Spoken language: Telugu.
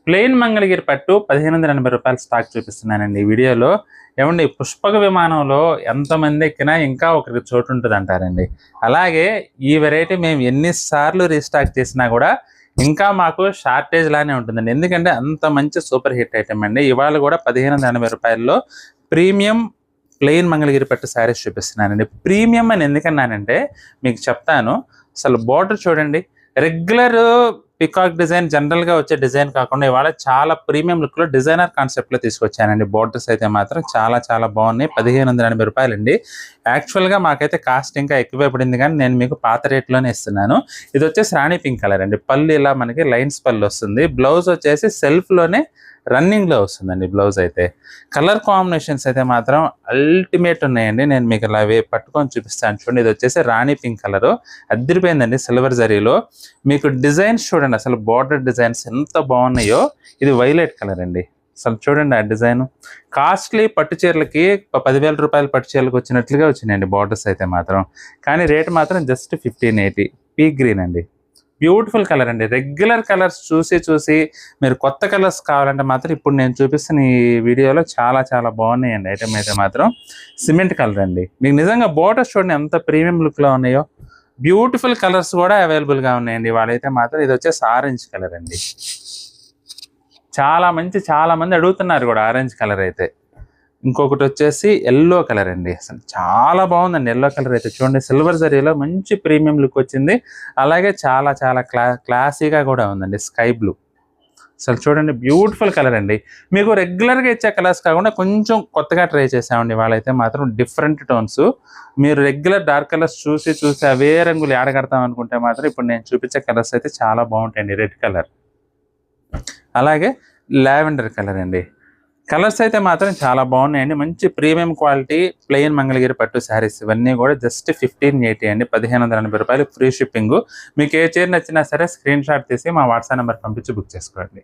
ప్లెయిన్ మంగళగిరి పట్టు 1580 రూపాయలు స్టాక్ చూపిస్తున్నానండి ఈ వీడియోలో. ఏమండి, పుష్పక విమానంలో ఎంతమంది ఎక్కినా ఇంకా ఒకరికి చోటు ఉంటుంది అంటారండి. అలాగే ఈ వెరైటీ మేము ఎన్నిసార్లు రీస్టాక్ చేసినా కూడా ఇంకా మాకు షార్టేజ్ లానే ఉంటుందండి. ఎందుకంటే అంత మంచి సూపర్ హిట్ ఐటమ్ అండి. ఇవాళ కూడా 1580 రూపాయల్లో ప్రీమియం ప్లెయిన్ మంగళగిరి పట్టు శారీస్ చూపిస్తున్నానండి. ప్రీమియం అని ఎందుకన్నానంటే మీకు చెప్తాను. అసలు బోర్డర్ చూడండి, రెగ్యులర్ పికాక్ డిజైన్ జనరల్గా వచ్చే డిజైన్ కాకుండా ఇవాళ చాలా ప్రీమియం లుక్లో డిజైనర్ కాన్సెప్ట్లో తీసుకొచ్చానండి. బోర్డర్స్ అయితే మాత్రం చాలా చాలా బాగున్నాయి. 1580 రూపాయలండి. యాక్చువల్గా మాకైతే కాస్ట్ ఇంకా ఎక్కువే పడింది, కానీ నేను మీకు పాత రేట్లోనే ఇస్తున్నాను. ఇది వచ్చేసి రాణి పింక్ కలర్ అండి. పళ్ళు ఇలా మనకి లైన్స్ పళ్ళు వస్తుంది. బ్లౌజ్ వచ్చేసి సెల్ఫ్లోనే రన్నింగ్లో వస్తుందండి. బ్లౌజ్ అయితే కలర్ కాంబినేషన్స్ అయితే మాత్రం అల్టిమేట్ ఉన్నాయండి. నేను మీకు ఇలా పట్టుకొని చూపిస్తాను చూడండి. ఇది వచ్చేసి రాణి పింక్ కలరు, అద్దరిపోయిందండి సిల్వర్ జరీలో. మీకు డిజైన్స్ చూడండి, అసలు బార్డర్ డిజైన్స్ ఎంత బాగున్నాయో. ఇది వైలెట్ కలర్ అండి. అసలు చూడండి ఆ డిజైన్. కాస్ట్లీ పట్టు చీరలకి 10,000 రూపాయల పట్టు చీరలకు వచ్చినట్లుగా వచ్చినాయండి బార్డర్స్ అయితే మాత్రం. కానీ రేట్ మాత్రం జస్ట్ 1580. పీ గ్రీన్ అండి, బ్యూటిఫుల్ కలర్ అండి. రెగ్యులర్ కలర్స్ చూసి మీరు కొత్త కలర్స్ కావాలంటే మాత్రం ఇప్పుడు నేను చూపిస్తున్న ఈ వీడియోలో చాలా చాలా బాగున్నాయండి. ఐటమ్ అయితే మాత్రం సిమెంట్ కలర్ అండి. మీకు నిజంగా బోర్డర్స్ చూడండి ఎంత ప్రీమియం లుక్లో ఉన్నాయో. బ్యూటిఫుల్ కలర్స్ కూడా అవైలబుల్గా ఉన్నాయండి వాళ్ళైతే మాత్రం. ఇది వచ్చేసి ఆరెంజ్ కలర్ అండి. చాలా మంది అడుగుతున్నారు కూడా ఆరెంజ్ కలర్ అయితే. ఇంకొకటి వచ్చేసి ఎల్లో కలర్ అండి. అసలు చాలా బాగుందండి ఎల్లో కలర్ అయితే. చూడండి సిల్వర్ జరీలో మంచి ప్రీమియం లుక్ వచ్చింది. అలాగే చాలా చాలా క్లాసీగా కూడా ఉందండి. స్కై బ్లూ అసలు చూడండి బ్యూటిఫుల్ కలర్ అండి. మీకు రెగ్యులర్గా ఇచ్చే కలర్స్ కాకుండా కొంచెం కొత్తగా ట్రై చేసామండి వాళ్ళైతే మాత్రం. Different tones. మీరు రెగ్యులర్ డార్క్ కలర్స్ చూసి అవే రంగులు ఆడగడతాం అనుకుంటే మాత్రం ఇప్పుడు నేను చూపించే కలర్స్ అయితే చాలా బాగుంటాయండి. రెడ్ కలర్, అలాగే లావెండర్ కలర్ అండి. కలర్స్ అయితే మాత్రం చాలా బాగున్నాయండి. మంచి ప్రీమియం క్వాలిటీ ప్లెయిన్ మంగళగిరి పట్టు శారీస్ ఇవన్నీ కూడా జస్ట్ 1580 అండి. 1580 రూపాయలు, ఫ్రీ షిప్పింగ్. మీకు ఏ చీర నచ్చినా సరే స్క్రీన్ షాట్ తీసి మా వాట్సాప్ నెంబర్ పంపించి బుక్ చేసుకోండి.